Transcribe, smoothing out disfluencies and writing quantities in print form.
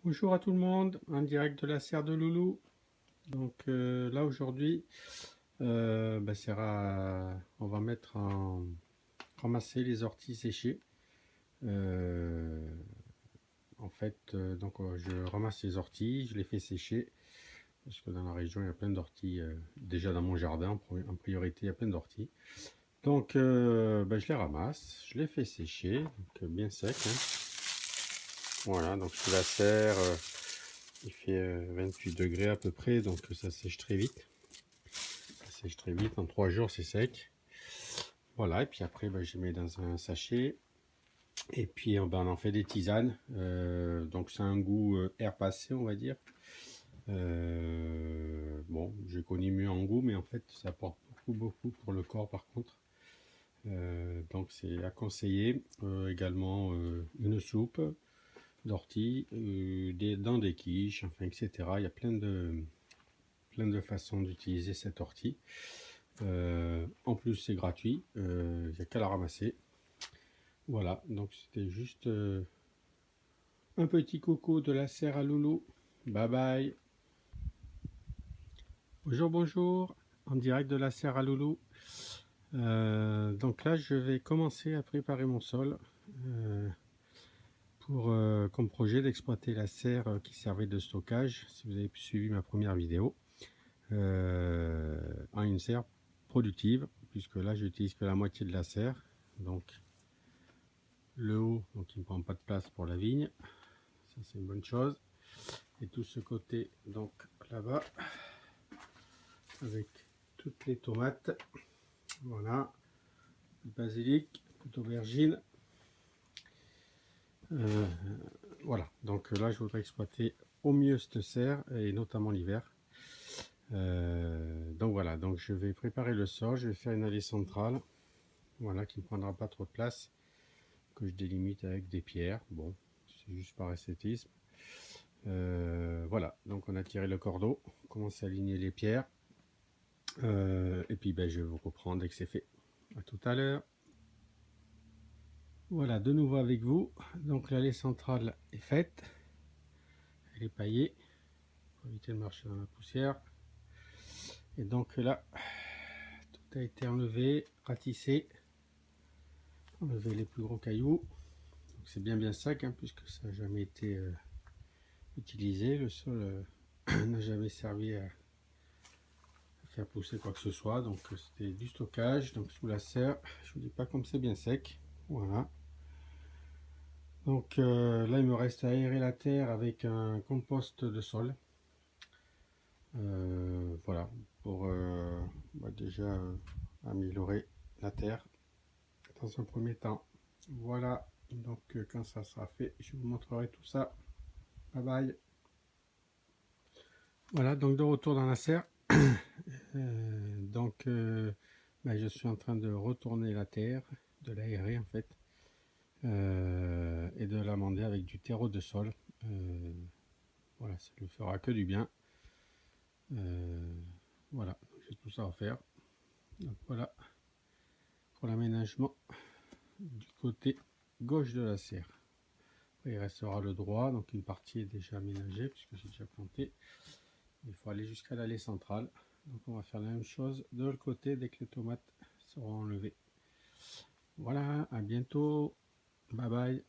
Bonjour à tout le monde, en direct de la serre de Loulou. Donc là aujourd'hui, on va ramasser les orties séchées. Euh, je ramasse les orties, je les fais sécher parce que dans la région il y a plein d'orties. Déjà dans mon jardin, en priorité, il y a plein d'orties. Donc je les ramasse, je les fais sécher, donc bien sec, hein. Voilà, donc sous la serre. Il fait 28 degrés à peu près, donc ça sèche très vite. Ça sèche très vite, en 3 jours c'est sec. Voilà, et puis après je les mets dans un sachet. Et puis on en fait des tisanes. Donc c'est un goût air passé, on va dire. Bon, je connais mieux en goût, mais en fait ça apporte beaucoup pour le corps par contre. Donc c'est à conseiller. Également une soupe d'ortie, dans des quiches, enfin etc. Il y a plein de façons d'utiliser cette ortie. En plus c'est gratuit, il n'y a qu'à la ramasser. Voilà, donc c'était juste un petit coucou de la serre à Loulou. Bye bye. Bonjour, en direct de la serre à Loulou. Donc là je vais commencer à préparer mon sol pour comme projet d'exploiter la serre qui servait de stockage, si vous avez suivi ma première vidéo, en une serre productive, puisque là j'utilise que la moitié de la serre, donc le haut, donc il ne prend pas de place pour la vigne, ça c'est une bonne chose. Et tout ce côté, donc là-bas, avec toutes les tomates, voilà, le basilic, aubergine, voilà. Donc là je voudrais exploiter au mieux cette serre, et notamment l'hiver. Donc voilà, donc je vais préparer le sol, je vais faire une allée centrale, voilà, qui ne prendra pas trop de place, que je délimite avec des pierres. Bon, c'est juste par esthétisme. Voilà, donc on a tiré le cordeau, on commence à aligner les pierres, et puis je vais vous reprendre dès que c'est fait. À tout à l'heure. Voilà, de nouveau avec vous. Donc l'allée centrale est faite, elle est paillée pour éviter de marcher dans la poussière. Et donc là, tout a été enlevé, ratissé, enlevé les plus gros cailloux. C'est bien sec, hein, puisque ça n'a jamais été utilisé. Le sol n'a jamais servi à faire pousser quoi que ce soit, donc c'était du stockage. Donc sous la serre, je vous dis pas comme c'est bien sec. Voilà, donc là il me reste à aérer la terre avec un compost de sol, voilà, pour déjà améliorer la terre dans un premier temps. Voilà, donc quand ça sera fait, je vous montrerai tout ça. Bye bye. Voilà, donc de retour dans la serre. Je suis en train de retourner la terre, de l'aérer en fait, et de l'amender avec du terreau de sol. Voilà, ça ne fera que du bien. Voilà, j'ai tout ça à faire. Donc voilà pour l'aménagement du côté gauche de la serre. Après, il restera le droit, donc une partie est déjà aménagée puisque j'ai déjà planté. Il faut aller jusqu'à l'allée centrale. Donc on va faire la même chose de l'autre côté dès que les tomates seront enlevées. Voilà, à bientôt. Bye bye.